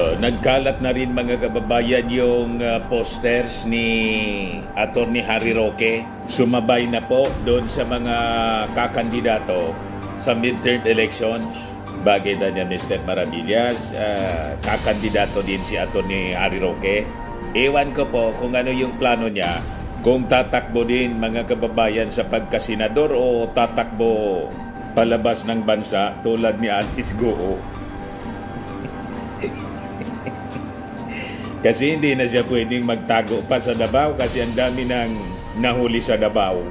Nagkalat na rin mga kababayan yung posters ni Atty. Harry Roque. Sumabay na po doon sa mga kakandidato sa midterm elections. Bagay na niya Mr. Maravillas, kakandidato din si Atty. Harry Roque. Ewan ko po kung ano yung plano niya, kung tatakbo din mga kababayan sa pagkasenador o tatakbo palabas ng bansa tulad ni Alice Goo. Kasi hindi na siya pwedeng magtago pa sa Davao kasi ang dami nang nahuli sa Davao.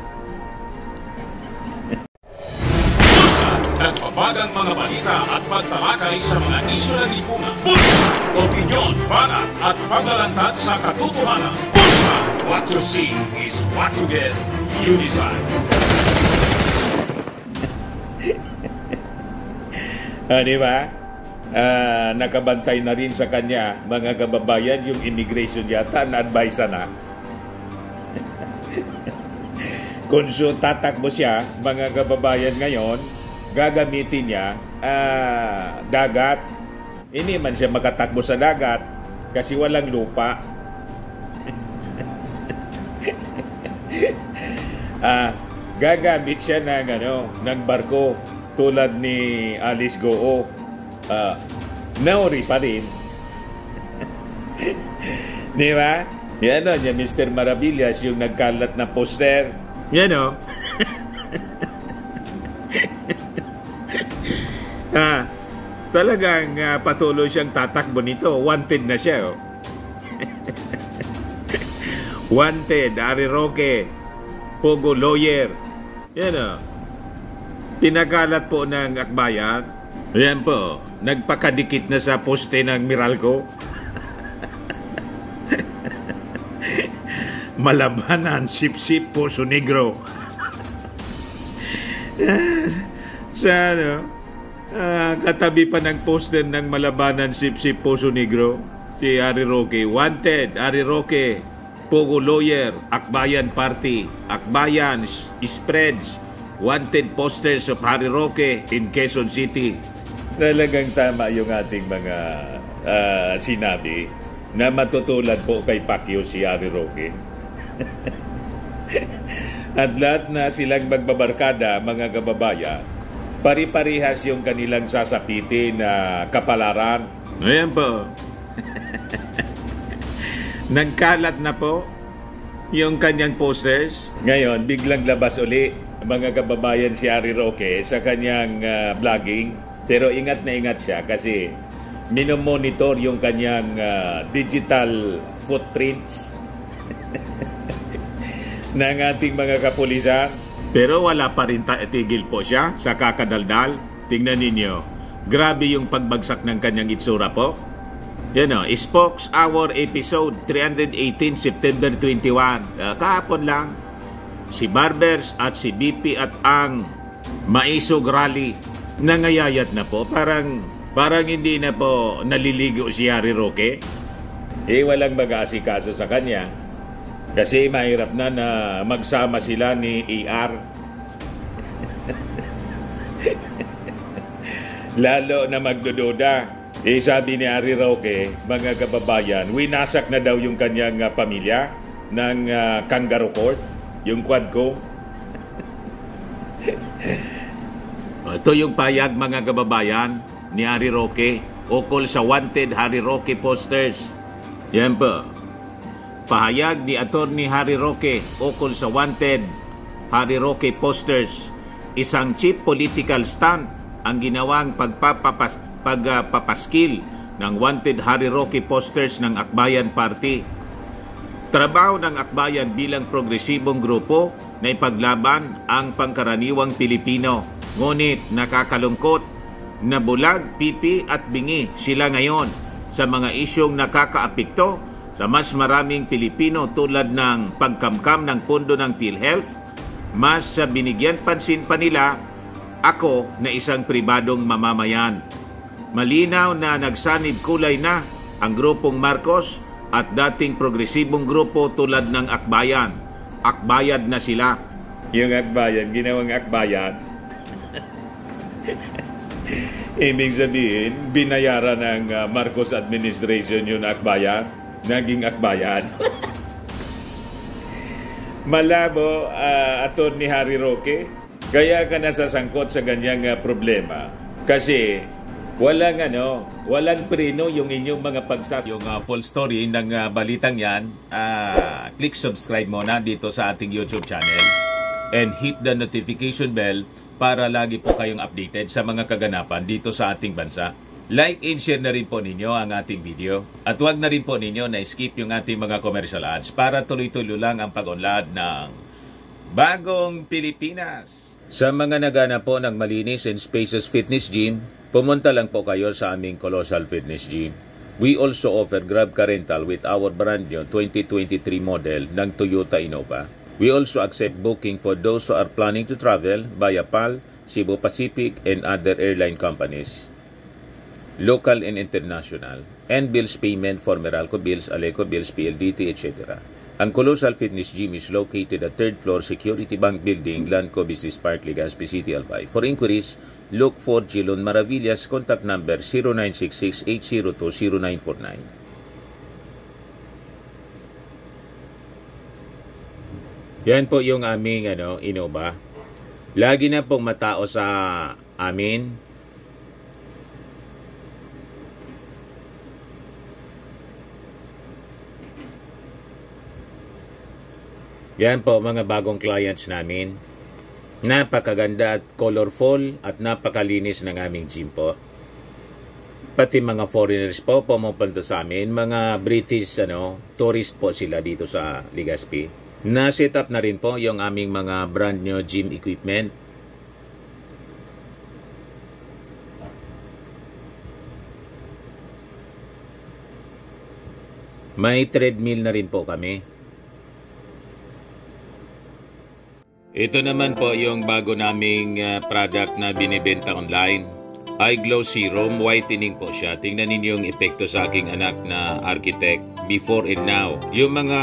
Nagpapagang mga balita at pagtalakay sa mga isyu ng lipunan. Bulsa! Opinyon, banat at paglalantad sa katotohanan. Bulsa! What you see is what you get. You decide. Di ba? Nakabantay na rin sa kanya mga kababayan yung immigration yata na-advise na. Kung tatakbo siya mga kababayan ngayon, gagamitin niya dagat. Hindi man siya makatakbo sa dagat kasi walang lupa. Gagamit siya ng barko tulad ni Alice Goo. Nauri pa rin. Di ba? Yan niya Mr. Maravillas yung nagkalat na poster. Yan o. Talagang patuloy siyang tatakbo nito. Wanted na siya. Wanted, Harry Roque, Pogo Lawyer. Yan o. Pinakalat po ng akbayan. Ayan po, nagpakadikit na sa poste ng Meralco. Malabanan, Sip-Sip, Poso Negro. Sa katabi pa ng poster ng Malabanan, Sip-Sip, Poso Negro, si Harry Roque. Wanted, Harry Roque, Pogo Lawyer, Akbayan Party, Akbayan Spreads, wanted posters of Harry Roque in Quezon City. Talagang tama yung ating mga sinabi na matutulad po kay Pacquiao si Harry Roque. At lahat na silang magbabarkada, mga kababayan, pari-parihas yung kanilang sasapitin na kapalaran. Ayan po. Nagkalat na po yung kanyang posters. Ngayon, biglang labas uli, mga kababayan, si Harry Roque sa kanyang vlogging. Pero ingat na ingat siya kasi minomonitor yung kanyang digital footprints ng ating mga kapulisan. Pero wala pa rin tigil po siya sa kakadaldal. Tingnan ninyo, grabe yung pagbagsak ng kanyang itsura po. Yan o, Spokes Hour Episode 318 September 21. Kahapon lang, si Barbers at si BP at ang Maisog Rally nangayayat na po. Parang hindi na po naliligo si Harry Roque. Walang mag-aasikaso sa kanya. Kasi mahirap na magsama sila ni ER. Lalo na magdududa. Sabi ni Harry Roque, mga kababayan, winasak na daw yung kanyang pamilya ng Kangaroo Court, yung Quadco. Ito yung payag, mga kababayan, ni Harry Roque ukol sa wanted Harry Roque posters. Yan po. Pahayag ni Atty. Harry Roque ukol sa wanted Harry Roque posters. Isang cheap political stunt ang ginawang pagpapaskil ng wanted Harry Roque posters ng Akbayan Party. Trabaho ng Akbayan bilang progresibong grupo na ipaglaban ang pangkaraniwang Pilipino. Ngunit nakakalungkot na bulag, pipi at bingi sila ngayon sa mga isyong nakakaapekto sa mas maraming Pilipino tulad ng pagkamkam ng pondo ng PhilHealth. Mas binigyan pansin pa nila ako na isang pribadong mamamayan. Malinaw na nagsanib kulay na ang grupong Marcos at dating progresibong grupo tulad ng Akbayan. Akbayad na sila. Yung Akbayan, ginawang Akbayan. Ibig sabihin, binayaran ng Marcos administration yung akbayan, naging akbayan. Malabo, Atty. Harry Roque, kaya ka nasasangkot sa ganyang problema. Kasi walang preno yung inyong mga yung full story ng balitang yan. Click subscribe muna dito sa ating YouTube channel and hit the notification bell para lagi po kayong updated sa mga kaganapan dito sa ating bansa. Like and share na rin po ninyo ang ating video. At huwag na rin po ninyo na skip yung ating mga commercial ads para tuloy-tuloy lang ang pag-unlad ng Bagong Pilipinas. Sa mga nagana po ng malinis and spacious fitness gym, pumunta lang po kayo sa aming Colossal Fitness Gym. We also offer Grab Car Rental with our brand new 2023 model ng Toyota Innova. We also accept booking for those who are planning to travel via PAL, Cebu Pacific, and other airline companies, local and international, and bills payment for Meralco Bills, Aleco Bills, PLDT, etc. Ang Colossal Fitness Gym is located at 3rd floor Security Bank Building, Lanco Business Park, Legazpi City, Albay. For inquiries, look for Gilon Maravillas, contact number 0966-802-0949. Yan po yung aming Innova. Lagi na pong matao sa amin. Yan po mga bagong clients namin. Napakaganda at colorful at napakalinis ng aming gym po. Pati mga foreigners po pumupunta sa amin, mga British tourist po sila dito sa Legazpi. Na-set up na rin po yung aming mga brand new gym equipment. May treadmill na rin po kami. Ito naman po yung bago naming product na binibenta online. Eye Glow Serum, whitening po siya. Tingnan ninyo yung epekto sa aking anak na architect before and now. Yung mga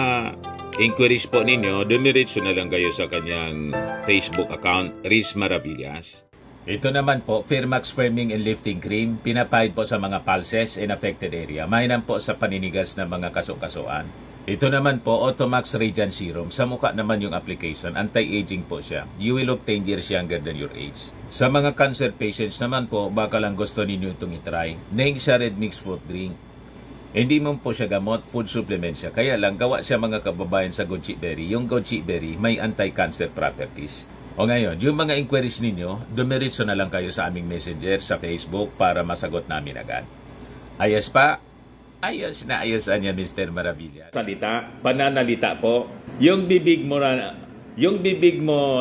inquiries po ninyo, dumiretso na lang kayo sa kanyang Facebook account, Riz Maravillas. Ito naman po, Firmax Firming and Lifting Cream, pinapahid po sa mga pulses and affected area. Mainam po sa paninigas na mga kaso-kasuan. Ito naman po, Automax Radiant Serum. Sa mukha naman yung application, anti-aging po siya. You will look 10 years younger than your age. Sa mga cancer patients naman po, baka lang gusto ninyo itong itry. Nengsa Red Mix Fruit Drink. Hindi mo po siya gamot, food supplement siya. Kaya lang, gawa siya mga kababayan sa goji berry. Yung goji berry may anti-cancer properties. O ngayon, yung mga inquiries ninyo, dumiretso na lang kayo sa aming messenger sa Facebook para masagot namin agad. Ayos pa? Ayos na ayos niya, Mr. Maravillas. Salita, pananalita po. Yung bibig mo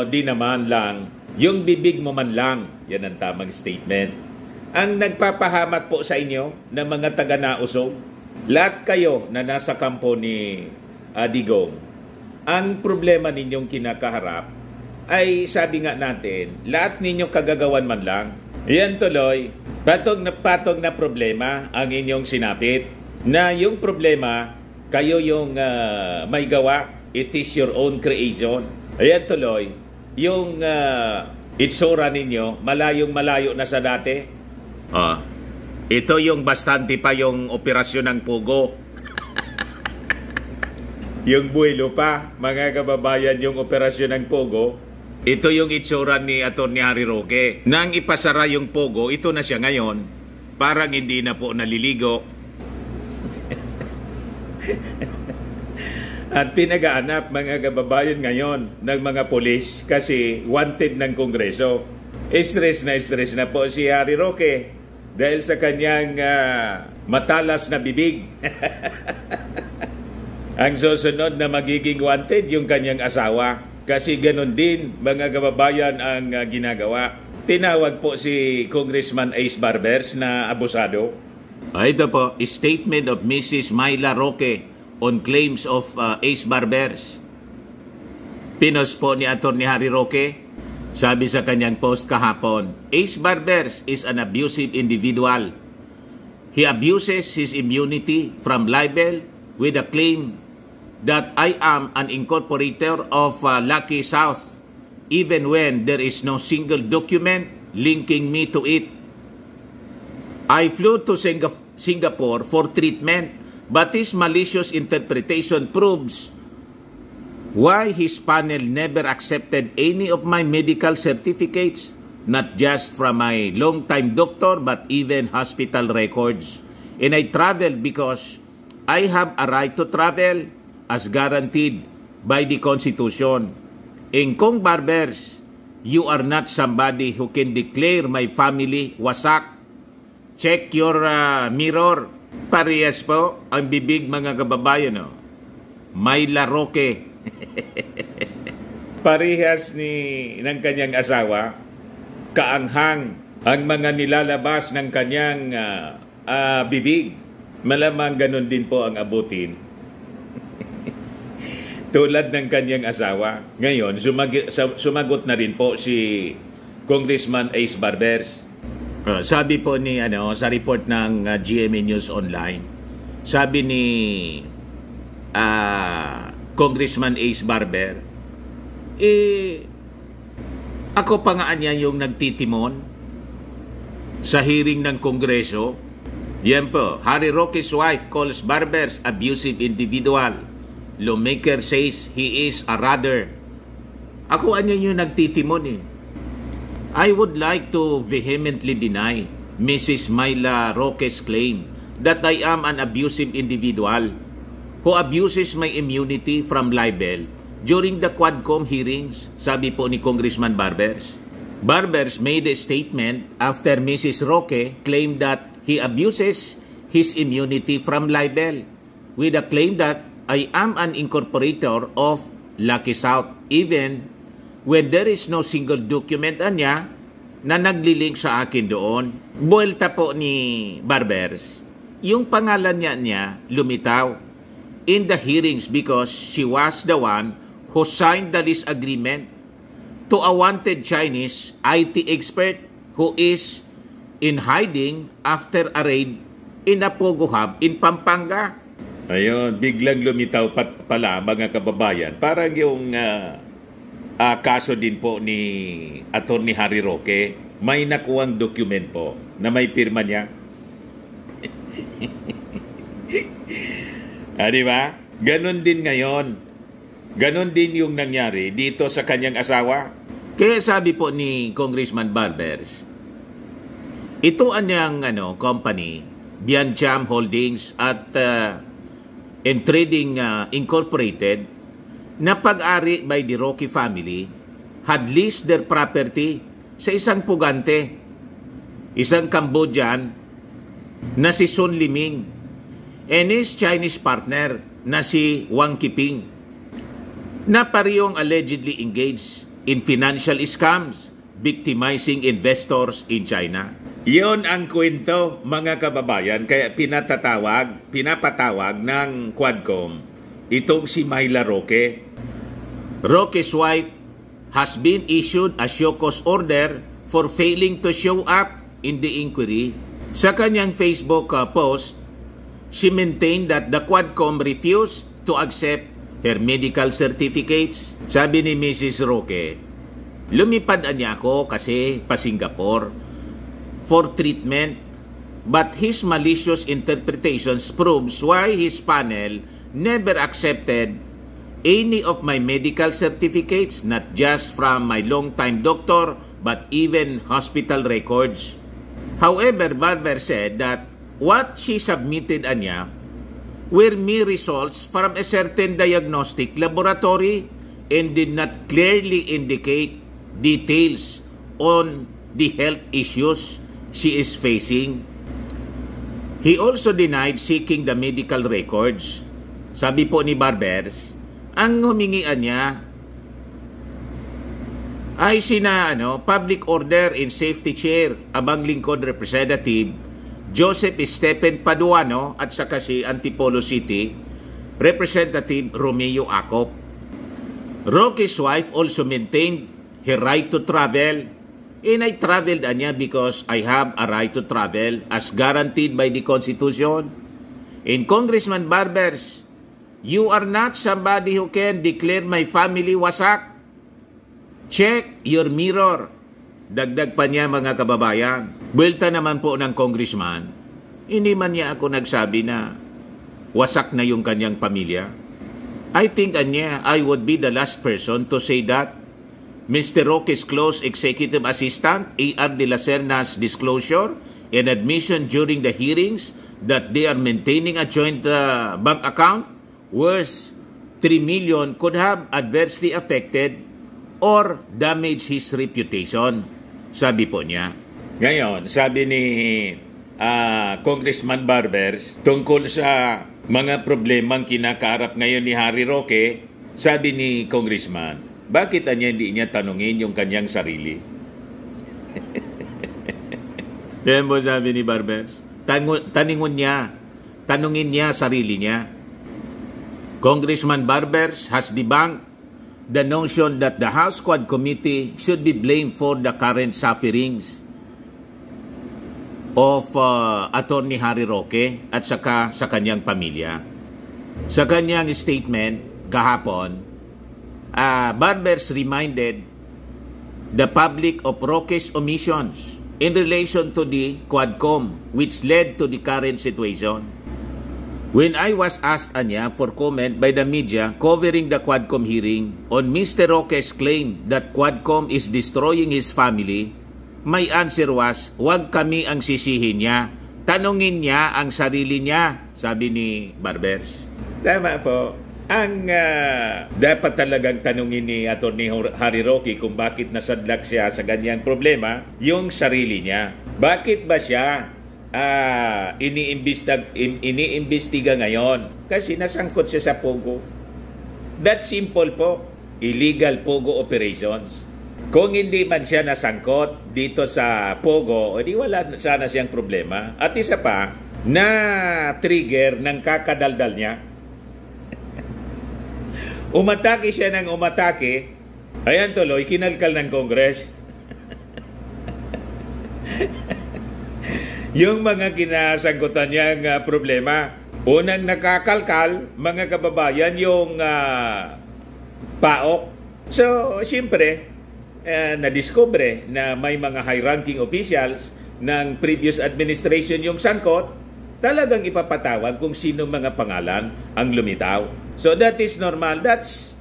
di naman lang. Yung bibig mo man lang. Yan ang tamang statement. Ang nagpapahamak po sa inyo ng mga taga-nausog, lahat kayo na nasa kampo ni Digong, ang problema ninyong kinakaharap ay sabi nga natin, lahat ninyong kagagawan man lang. Yan tuloy, patog na problema ang inyong sinapit. Na yung problema, kayo yung may gawa, it is your own creation. Ayan tuloy, yung itsura ninyo, malayong-malayo na sa dati. Ito yung bastante pa yung operasyon ng pugo. Yung buwelo pa, mga kababayan, yung operasyon ng pugo. Ito yung itsura ni Atty. Harry Roque. Nang ipasara yung pugo, ito na siya ngayon. Parang hindi na po naliligo. At pinagaanap mga kababayan ngayon ng mga polis kasi wanted ng Kongreso. Stress na po si Harry Roque dahil sa kanyang matalas na bibig. Ang susunod na magiging wanted yung kanyang asawa kasi ganun din mga kababayan ang ginagawa. Tinawag po si Congressman Ace Barbers na abusado. Ito po, statement of Mrs. Myla Roque on claims of Ace Barbers. Pinost po ni Atty. Harry Roque, sabi sa kanyang post kahapon, Ace Barbers is an abusive individual. He abuses his immunity from libel with a claim that I am an incorporator of Lucky South, even when there is no single document linking me to it. I flew to Singapore for treatment, but his malicious interpretation proves why his panel never accepted any of my medical certificates, not just from my long-time doctor, but even hospital records. And I traveled because I have a right to travel as guaranteed by the Constitution. And kung barbers, you are not somebody who can declare my family wasak. Check your mirror. Parehas po ang bibig, mga kababayan. No? Myla Roque. Parehas ng kanyang asawa. Kaanghang ang mga nilalabas ng kanyang bibig. Malamang ganun din po ang abutin. Tulad ng kanyang asawa. Ngayon, sumagot na rin po si Congressman Ace Barbers. Sabi po ni sa report ng GMA News Online, sabi ni Congressman Ace Barber, ako pa nga niya yung nagtitimon sa hearing ng Kongreso. Yan po, Harry Roque's wife calls Barbers abusive individual. Lawmaker says he is a rather. Ako niya yung nagtitimon I would like to vehemently deny Mrs. Myla Roque's claim that I am an abusive individual who abuses my immunity from libel during the Quadcom hearings, sabi po ni Congressman Barbers. Barbers made a statement after Mrs. Roque claimed that he abuses his immunity from libel with a claim that I am an incorporator of Lucky South even when there is no single document niya na naglilink sa akin doon. Buwelta po ni Barbers, yung pangalan niya lumitaw in the hearings because she was the one who signed the lease agreement to a wanted Chinese IT expert who is in hiding after a raid in a Pogo Hub in Pampanga. Ayun, biglang lumitaw pala mga kababayan. Parang yung kaso din po ni Attorney Harry Roque, may nakuwang document po na may pirma niya. Di ba? Ganon din ngayon. Ganon din yung nangyari dito sa kanyang asawa. Kaya sabi po ni Congressman Barbers, ito anyang company, Biancham Holdings at and Trading Incorporated, na pag-ari by the Roque family, had leased their property sa isang pugante, isang Cambodian na si Sun Liming, and his Chinese partner na si Wang Kiping, na parehong allegedly engaged in financial scams, victimizing investors in China. Iyon ang kwento, mga kababayan, kaya pinapatawag ng Quadcom itong si Myla Roque. Roque's wife has been issued a show cause order for failing to show up in the inquiry. Sa kanyang Facebook post, she maintained that the Quadcom refused to accept her medical certificates. Sabi ni Mrs. Roque, lumipad niya ako kasi pa Singapore for treatment, but his malicious interpretations proves why his panel never accepted any of my medical certificates, not just from my long-time doctor, but even hospital records. However, Barber said that what she submitted niya were mere results from a certain diagnostic laboratory and did not clearly indicate details on the health issues she is facing. He also denied seeking the medical records. Sabi po ni Barbers, ang humingian niya ay Public Order and Safety Chair, Abang Lingkod Representative Joseph Stephen Paduano at saka si Antipolo City Representative Romeo Acop. Roque's wife also maintained her right to travel, and I traveled niya because I have a right to travel as guaranteed by the Constitution. And Congressman Barbers, you are not somebody who can declare my family wasak. Check your mirror. Dagdag pa niya, mga kababayan. Buwelta naman po ng congressman, hindi man niya ako nagsabi na wasak na yung kanyang pamilya. I think I would be the last person to say that. Mr. Roque's close executive assistant, A.R. de la Serna's disclosure and admission during the hearings that they are maintaining a joint bank account worth 3 million could have adversely affected or damaged his reputation, sabi po niya. Ngayon, sabi ni Congressman Barbers tungkol sa mga problemang kinakaharap ngayon ni Harry Roque, sabi ni Congressman, bakit hindi niya tanungin yung kanyang sarili? Yan po sabi ni Barbers. Tanungin niya sarili niya. Congressman Barbers has debunked the notion that the House Quad Committee should be blamed for the current sufferings of Attorney Harry Roque at saka sa kanyang pamilya. Sa kanyang statement kahapon, Barbers reminded the public of Roque's omissions in relation to the Quadcom, which led to the current situation. When I was asked for comment by the media covering the Quadcom hearing on Mr. Roque's claim that Quadcom is destroying his family, my answer was, huwag kami ang sisihin niya. Tanungin niya ang sarili niya, sabi ni Barbers. Tama po. Ang dapat talagang tanungin ni Atty. Harry Roque kung bakit nasadlak siya sa ganyang problema, yung sarili niya. Bakit ba siya iniimbestiga ngayon? Kasi nasangkot siya sa Pogo. That simple po. Illegal Pogo operations. Kung hindi man siya nasangkot dito sa Pogo, edi wala sana siyang problema. At isa pa, na trigger ng kakadaldal niya. Umatake siya ng umatake, ayan tuloy, kinalkal ng Congress. Yung mga kinasangkutan niyang problema, unang nakakalkal, mga kababayan, yung PAOK. So, siyempre, nadiskubre na may mga high-ranking officials ng previous administration yung sangkot, talagang ipapatawag kung sino mga pangalan ang lumitaw. So that is normal. That's,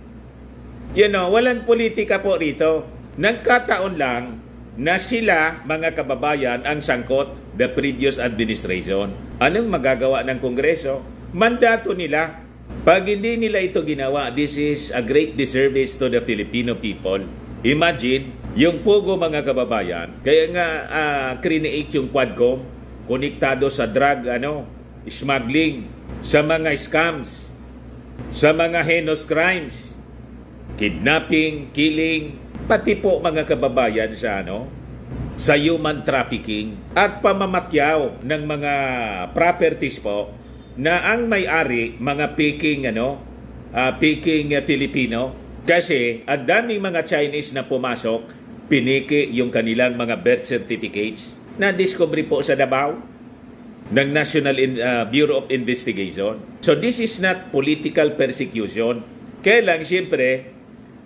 walang politika po rito. Nagkataon lang na sila, mga kababayan, ang sangkot the previous administration. Anong magagawa ng Kongreso? Mandato nila. Pag hindi nila ito ginawa, this is a great disservice to the Filipino people. Imagine, yung Pogo, mga kababayan, kaya nga create yung Quadcom, konektado sa drug, smuggling, sa mga scams, sa mga heinous crimes, kidnapping, killing, pati po mga kababayan sa sa human trafficking at pamamakyaw ng mga properties po na ang may-ari mga Peking Filipino, kasi ang daming mga Chinese na pumasok, piniki yung kanilang mga birth certificates na discovery po sa Davao ng National Bureau of Investigation. So this is not political persecution. Kaya lang, siyempre,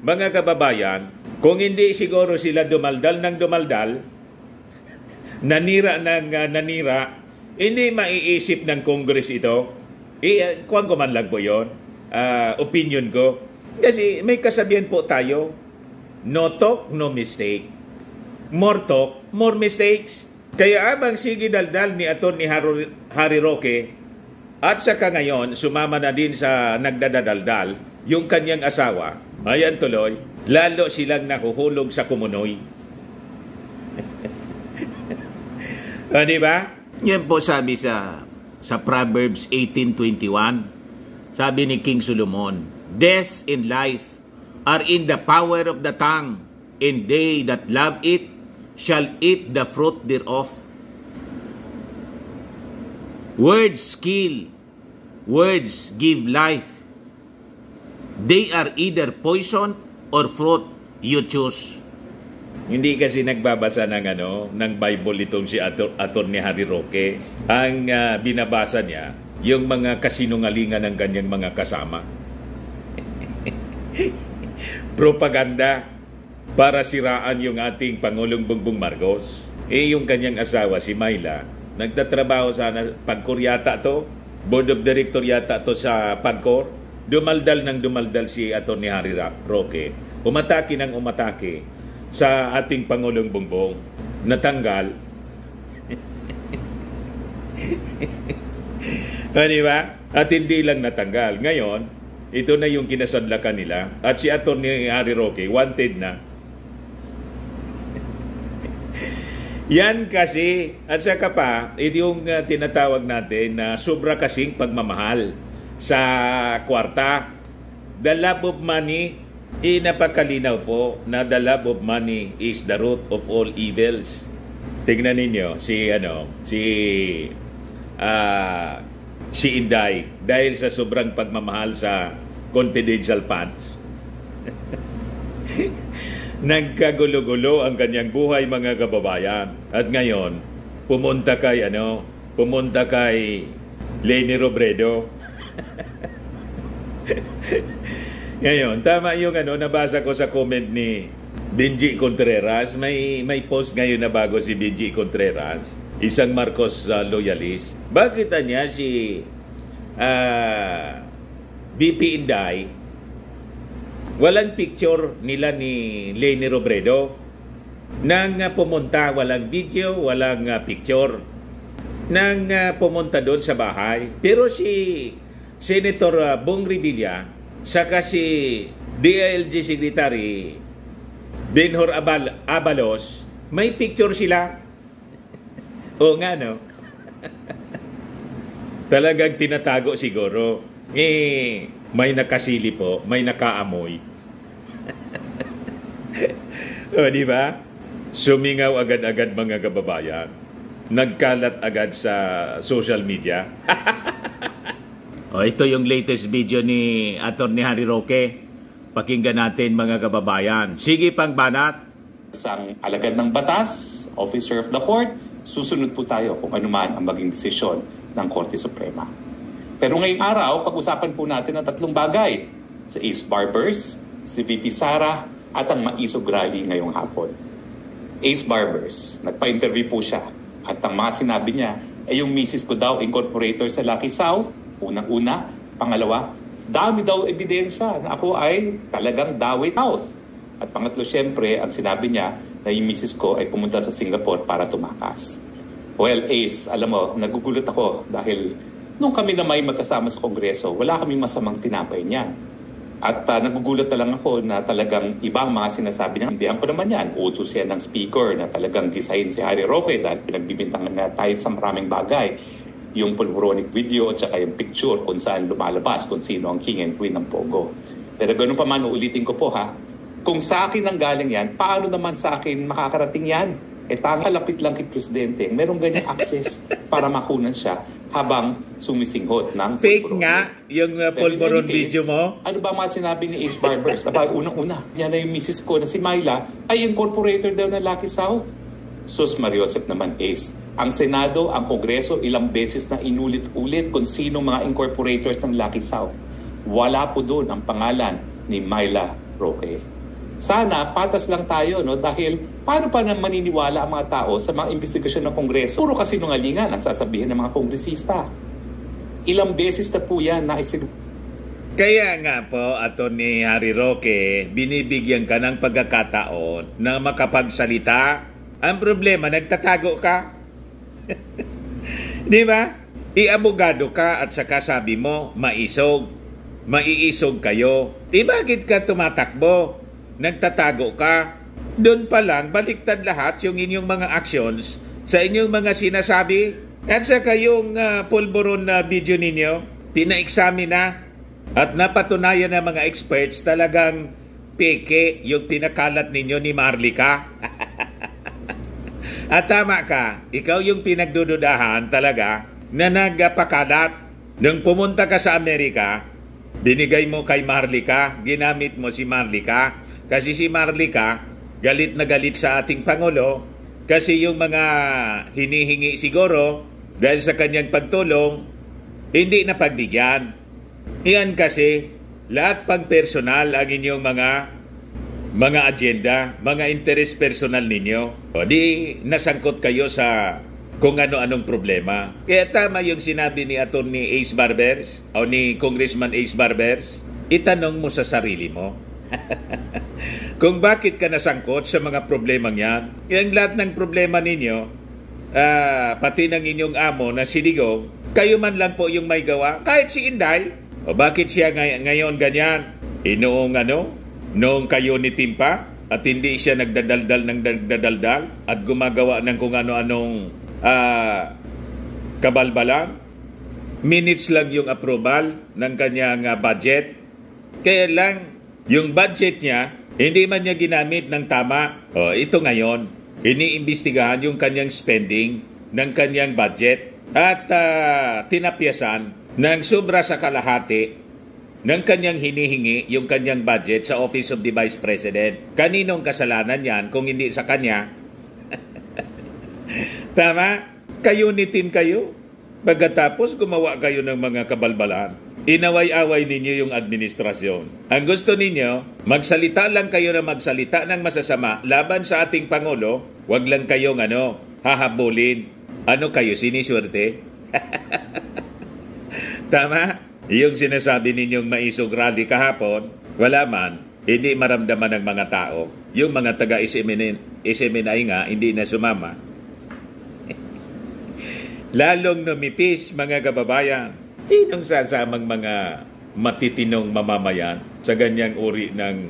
mga kababayan, kung hindi siguro sila dumaldal ng dumaldal, nanira ng nanira, hindi maiisip ng Congress ito. Kuwan ko man lang po yun. Opinion ko. Kasi may kasabihan po tayo, no talk, no mistake. More talk, more mistakes. Kaya abang sige daldal ni Atty. Harry Roque at saka ngayon sumama na din sa nagdadadaldal yung kanyang asawa, ayan tuloy, lalo silang nahuhulog sa kumunoy. Di ba? Yan po sabi sa Proverbs 18:21. Sabi ni King Solomon, death and life are in the power of the tongue, and they that love it shall eat the fruit thereof. Words kill, words give life. They are either poison or fruit, you choose. Hindi kasi nagbabasa ng Bible itong si Atty. Harry Roque. Ang binabasa niya, yung mga kasinungalingan ng kanyang mga kasama. Propaganda para siraan yung ating Pangulong Bongbong Marcos. Yung kanyang asawa, si Myla, nagtatrabaho sana, Pagcor yata to, board of director yata to sa Pagcor. Dumaldal si Atty. Harry Roque. Umatake ng umatake sa ating Pangulong Bongbong. Natanggal. Di ba? At hindi lang natanggal. Ngayon, ito na yung kinasadlakan nila. At si Atty. Harry Roque, wanted na. Yan kasi, at saka pa, ito yung tinatawag natin na sobra kasing pagmamahal sa kwarta. The love of money, napakalinaw po na the love of money is the root of all evils. Tingnan ninyo si Inday dahil sa sobrang pagmamahal sa confidential funds. Nagkagulo-gulo ang kanyang buhay, mga kababayan. At ngayon, pumunta kay Leni Robredo. Ngayon, tama yung nabasa ko sa comment ni Benji Contreras. May post ngayon na bago si Benji Contreras, isang Marcos loyalist. Bakit niya si BP Inday, walang picture nila ni Leni Robredo. Nang pumunta, walang video, walang picture. Nang pumunta doon sa bahay. Pero si Senator Bong Revilla, saka si DILG Secretary Benhur Abalos, may picture sila. O nga, no? Talagang tinatago siguro. May nakasili po, may nakaamoy. O, di ba? Sumingaw agad-agad, mga kababayan. Nagkalat agad sa social media. Ito yung latest video ni Atty. Harry Roque. Pakinggan natin, mga kababayan. Sige, pang banat. Isang alagad ng batas, officer of the court, susunod po tayo kung anuman ang maging desisyon ng Korte Suprema. Pero ngayong araw, pag-usapan po natin ang tatlong bagay. Si Ace Barbers, si VP Sara, at ang Maisog Rally ngayong hapon. Ace Barbers, nagpa-interview po siya. At ang mga sinabi niya ay yung misis ko daw incorporator sa Lucky South. Unang-una. Pangalawa, dami daw ebidensya na ako ay talagang Dawit South. At pangatlo, syempre, ang sinabi niya na yung misis ko ay pumunta sa Singapore para tumakas. Well, Ace, alam mo, nagugulat ako dahil nung kami na may magkasama sa Kongreso, wala kaming masamang tinapay niyan. At nagugulat na lang ako na talagang ibang mga sinasabi niya. Hindi ko naman yan. Utos yan ng speaker na talagang design si Harry Roque dahil pinagbibintangan na tayo sa maraming bagay. Yung pulveronic video at saka yung picture kung saan lumalabas kung sino ang king and queen ng Pogo. Pero ganun pa man, uulitin ko po ha. Kung sa akin ang galing yan, paano naman sa akin makakarating yan? Lapit lang kay Presidente. Merong ganyang access para makunan siya habang sumisinghot ng fake nga yung pulveron video mo. Ano ba mga sinabi ni Ace Barbers? Unang-una, yan na yung misis ko na si Myla ay incorporator daw ng Lucky South. Sus Mariosep naman, Ace. Ang Senado, ang Kongreso, ilang beses na inulit-ulit kung sino mga incorporators ng Lucky South. Wala po doon ang pangalan ni Myla Roque. Sana patas lang tayo, no? Dahil paano pa na maniniwala ang mga tao sa mga investigasyon ng Kongreso? Puro kasinungalingan ang sasabihin ng mga kongresista. Ilang beses na po yan na Kaya nga po, Atty. Harry Roque, binibigyan ka ng pagkakataon na makapagsalita. Ang problema, nagtatago ka. Di ba? Iabogado ka at saka sabi mo, maiisog kayo. Bakit ka tumatakbo? Nagtatago ka. Doon pa lang, baliktad lahat yung inyong mga actions sa inyong mga sinasabi. At saka yung pulburon na video ninyo, pina-examine na at napatunayan ng mga experts talagang peke yung pinakalat ninyo ni Marlica. At tama ka, ikaw yung pinagdududahan talaga na nagpakalat. Nung pumunta ka sa Amerika, binigay mo kay Marlica, ginamit mo si Marlica. Kasi si Marlica, galit na galit sa ating Pangulo kasi yung mga hinihingi siguro dahil sa kanyang pagtulong, hindi na pagbigyan. Iyan kasi, lahat pang personal ang inyong mga mga agenda, mga interes personal ninyo. O di nasangkot kayo sa kung ano-anong problema. Kaya tama yung sinabi ni Attorney Ace Barbers o ni Congressman Ace Barbers, itanong mo sa sarili mo. Kung bakit ka nasangkot sa mga problemang yan. Yung lahat ng problema ninyo, pati ng inyong amo na si Digong, kayo man lang po yung may gawa. Kahit si Inday, o bakit siya ngayon ganyan? Noong kayo ni Timpa at hindi siya nagdadaldal ng nagdadaldal at gumagawa ng kung ano-anong kabalbalan. Minutes lang yung approval ng kanyang budget. Kaya lang, yung budget niya, hindi man niya ginamit ng tama. O, ito ngayon, iniimbestigahan yung kanyang spending ng kanyang budget at tinapyasan ng sobra sa kalahati ng kanyang hinihingi yung kanyang budget sa Office of the Vice President. Kaninong kasalanan yan kung hindi sa kanya? Tama? Kayo ni Tim kayo. Pagkatapos gumawa kayo ng mga kabalbalan. Inaway-away ninyo yung administrasyon. Ang gusto ninyo, magsalita lang kayo na magsalita ng masasama laban sa ating Pangulo, wag lang kayong hahabulin. Ano kayo, siniswerte? Tama? Yung sinasabi ninyong maisog rally kahapon, wala man, hindi maramdaman ng mga tao. Yung mga taga-SMNI nga, hindi na sumama. Lalong numipis, mga kababayan. Sinong sasamang mga matitinong mamamayan sa ganyang uri ng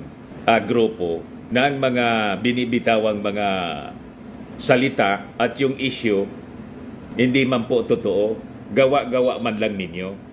grupo na ang mga binibitawang mga salita at yung issue, hindi man po totoo, gawa-gawa man lang ninyo.